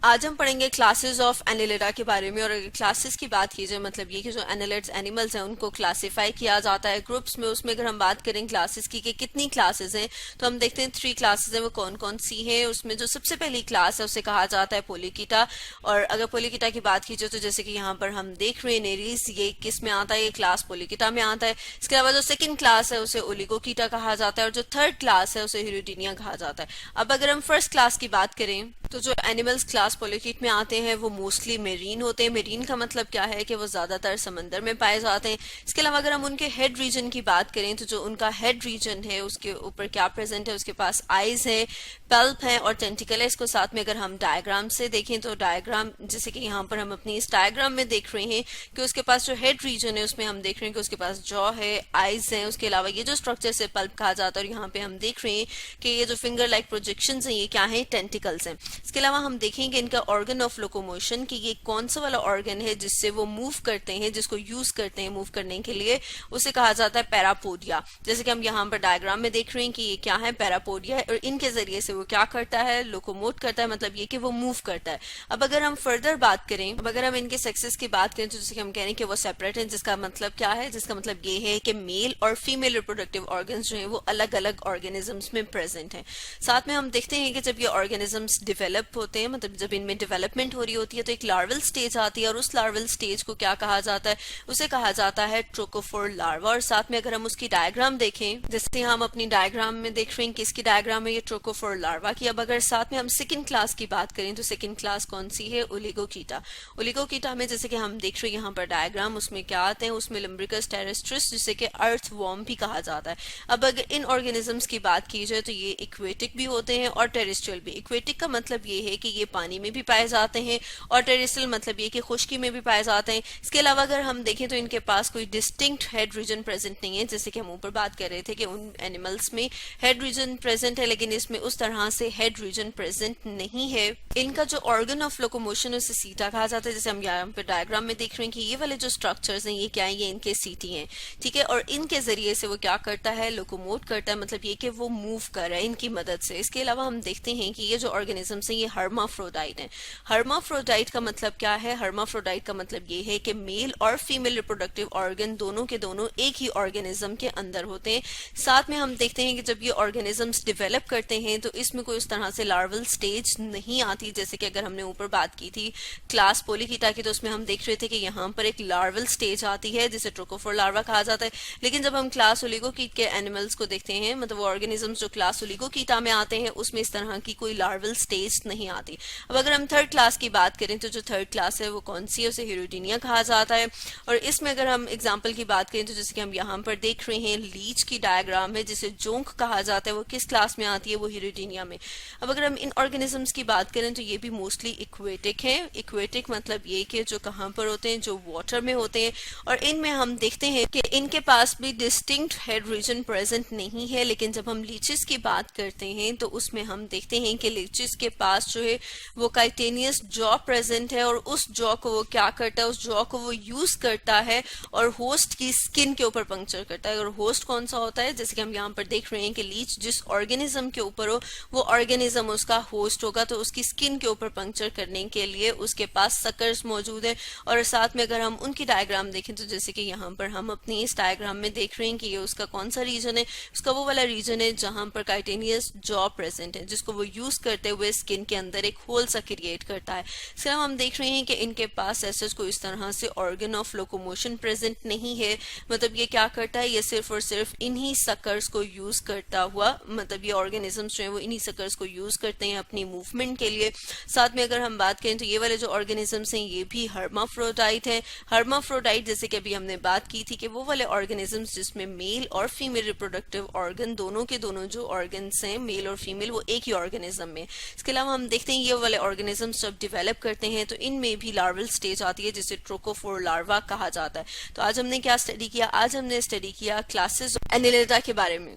आज हम पढ़ेंगे क्लासेस ऑफ एनिलिडा के बारे में। और अगर क्लासेस की बात की जाए मतलब ये कि जो एनिलिड्स एनिमल्स हैं उनको क्लासिफाई किया जाता है ग्रुप्स में। उसमें अगर हम बात करें क्लासेस की कि कितनी क्लासेस हैं तो हम देखते हैं 3 क्लासेस हैं। वो कौन कौन सी हैं? उसमें जो सबसे पहली क्लास है उसे कहा जाता है पोलिकीटा। और अगर पोलिकीटा की बात की जाए तो जैसे कि यहाँ पर हम देख रहे हैं नेरीज, ये किस में आता है? ये क्लास पोलिकीटा में आता है। इसके अलावा जो सेकंड क्लास है उसे ओलिगोकीटा कहा जाता है और जो थर्ड क्लास है उसे हिरुडीनिया कहा जाता है। अब अगर हम फर्स्ट क्लास की बात करें तो जो एनिमल्स क्लास पोलिकीट में आते हैं वो मोस्टली मेरीन होते हैं। मेरीन का मतलब क्या है कि वो ज्यादातर समंदर में पाए जाते हैं। इसके अलावा अगर हम उनके हेड रीजन की बात करें तो जो उनका हेड रीजन है उसके ऊपर क्या प्रेजेंट है? उसके पास आईज है, पल्प है और टेंटिकल है। इसको साथ में अगर हम डायग्राम से देखें तो डायग्राम जैसे कि यहाँ पर हम अपनी इस डायग्राम में देख रहे हैं कि उसके पास जो हेड रीजन है उसमें हम देख रहे हैं कि उसके पास जॉ है, आईज है। उसके अलावा ये जो स्ट्रक्चर से पल्प कहा जाता है और यहाँ पे हम देख रहे हैं कि ये जो फिंगर लाइक प्रोजेक्शन है ये क्या है? टेंटिकल्स हैं। इसके अलावा हम देखेंगे इनका ऑर्गन ऑफ लोकोमोशन कि ये कौन सा वाला ऑर्गन है जिससे वो मूव करते हैं, जिसको यूज करते हैं मूव करने के लिए, उसे कहा जाता है पैरापोडिया। जैसे कि हम यहाँ पर डायग्राम में देख रहे हैं कि ये क्या है? पैरापोडिया है। और इनके जरिए से वो क्या करता है? लोकोमोट करता है, मतलब ये कि वो मूव करता है। अब अगर हम फर्दर बात करें, अब अगर हम इनके सेक्सेस की बात करें तो जैसे कि हम कह रहे हैं कि वो सेपरेट है, जिसका मतलब क्या है? जिसका मतलब ये है कि मेल और फीमेल रिप्रोडक्टिव ऑर्गन्स जो है वो अलग अलग ऑर्गेनिजम्स में प्रेजेंट है। साथ में हम देखते हैं कि जब ये ऑर्गेनिजम्स डिवेलप होते हैं, मतलब जब इनमें डेवलपमेंट हो रही होती है तो एक लार्वल स्टेज आती है और उस लार्वल स्टेज को क्या कहा जाता है? उसे कहा जाता है ट्रोकोफोर लार्वा। और साथ में अगर हम उसकी डायग्राम देखें, जैसे हम अपनी डायग्राम में देख रहे हैं किसकी डायग्राम है? ये ट्रोकोफोर लार्वा की। अब अगर साथ में हम सेकंड क्लास की बात करें तो सेकंड क्लास कौन सी है? ओलिगोकीटा। ओलिगोकीटा में जैसे कि हम देख रहे हैं यहाँ पर डायग्राम, उसमें क्या आते हैं? उसमें लम्ब्रिकस टेरेस्ट्रिस जिसे कि अर्थ वॉर्म भी कहा जाता है। अब अगर इन ऑर्गेनिजम्स की बात की जाए तो ये इक्वेटिक भी होते हैं और टेरेस्ट्रियल भी। इक्वेटिक का मतलब ये है कि ये पानी में भी पाए जाते हैं और टेरेस्ट्रियल मतलब ये कि खुश्की में भी पाए जाते हैं। इसके अलावा अगर हम देखें तो इनके पास कोई डिस्टिंक्ट हेड रीजन प्रेजेंट नहीं है। जैसे कि हम ऊपर बात कर रहे थे कि उन एनिमल्स में हेड रीजन प्रेजेंट है लेकिन इसमें उस तरह से हेड रीजन प्रेजेंट नहीं है। इनका जो ऑर्गन ऑफ लोकोमोशन उसे सीटा कहा जाता है। जैसे हम यहाँ पे डायग्राम में देख रहे हैं कि ये वाले जो स्ट्रक्चर्स हैं ये क्या है? ये इनके सीटी हैं, ठीक है। और इनके जरिए से वो क्या करता है? लोकोमोट करता है, मतलब ये कि वो मूव कर रहा है इनकी मदद से। इसके अलावा हम देखते हैं कि ये जो ऑर्गेनिजम्स हैं ये हर्माफ्रोडाइट हैं। हर्माफ्रोडाइट का मतलब क्या है? हर्माफ्रोडाइट का मतलब ये है कि मेल और फीमेल रिप्रोडक्टिव ऑर्गन दोनों के दोनों एक ही ऑर्गेनिज्म के अंदर होते हैं। साथ में हम देखते हैं कि जब ये ऑर्गेनिजम्स डेवलप करते हैं तो इसमें कोई उस तरह से लार्वल स्टेज नहीं आती। जैसे कि अगर हमने ऊपर बात की थी क्लास पोलिकीटा की तो उसमें हम देख रहे थे कि यहाँ पर एक लार्वल स्टेज आती है जिसे ट्रोकोफोर लार्वा कहा जाता है। लेकिन जब हम क्लास ओलिगोकीट के एनिमल्स को देखते हैं, मतलब वो ऑर्गेनिजम्स जो क्लास ओलिगोकीटा में आते हैं, उसमें इस तरह की कोई लार्वल स्टेज नहीं आती। अब अगर हम थर्ड क्लास की बात करें तो जो थर्ड क्लास है वो कौन सी है? उसे हिरुडीनिया कहा जाता है। और इसमें अगर हम एग्जांपल की बात करें तो जैसे कि हम यहाँ पर देख रहे हैं लीच की डायग्राम है जिसे जोंक कहा जाता है, वो किस क्लास में आती है? वो हिरुडीनिया में। अब अगर हम इन ऑर्गेनिजम्स की बात करें तो ये भी मोस्टली इक्वेटिक है। इक्वेटिक मतलब ये कि जो कहाँ पर होते हैं? जो वाटर में होते हैं। और इनमें हम देखते हैं कि इनके पास भी डिस्टिंक्ट हेड रीजन प्रेजेंट नहीं है। लेकिन जब हम लीचेस की बात करते हैं तो उसमें हम देखते हैं कि लीचेस के पास जो है वो काइटेनियस जॉ प्रेजेंट है और उस जॉ को वो क्या करता है? उस जॉ को वो यूज करता है और होस्ट की स्किन के ऊपर पंक्चर करता है। और होस्ट कौन सा होता है? जैसे कि हम यहाँ पर देख रहे हैं कि लीच जिस ऑर्गेनिज्म के ऊपर हो वो ऑर्गेनिज्म उसका होस्ट होगा, तो उसकी स्किन के ऊपर पंक्चर करने के लिए उसके पास सकर्स मौजूद है। और साथ में अगर हम उनकी डायग्राम देखें तो जैसे कि यहाँ पर हम अपनी इस डायग्राम में देख रहे हैं कि ये उसका कौन सा रीजन है? उसका वो वाला रीजन है जहां पर काइटेनियस जॉ प्रेजेंट है, जिसको वो यूज करते हुए स्किन के अंदर एक होल सा क्रिएट करता है। इसके अलावा हम देख रहे हैं कि इनके पास ऐसे कोई इस तरह से ऑर्गन ऑफ लोकोमोशन प्रेजेंट नहीं है। मतलब ये क्या करता है? ये सिर्फ और सिर्फ इन्हीं सकर्स को यूज करता हुआ, मतलब ये ऑर्गेनिजम्स जो है वो इन्हीं सकर्स को यूज करते हैं अपनी मूवमेंट के लिए। साथ में अगर हम बात करें तो ये वाले जो ऑर्गेनिजम्स हैं ये भी हर्माफ्रोडाइट है। हर्माफ्रोडाइट जैसे कि अभी हमने बात की थी कि वो वाले ऑर्गेनिजम्स जिसमें मेल और फीमेल रिप्रोडक्टिव ऑर्गन दोनों के दोनों जो ऑर्गन्स हैं मेल और फीमेल वो एक ही ऑर्गेनिज्म में। इसके अलावा हम देखते हैं ये वाले ऑर्गेनिजम्स जब डेवलप करते हैं तो इनमें भी लार्वल स्टेज आती है जिसे ट्रोकोफोर लार्वा कहा जाता है। तो आज हमने क्या स्टडी किया? आज हमने स्टडी किया क्लासेस एनिलिडा के बारे में।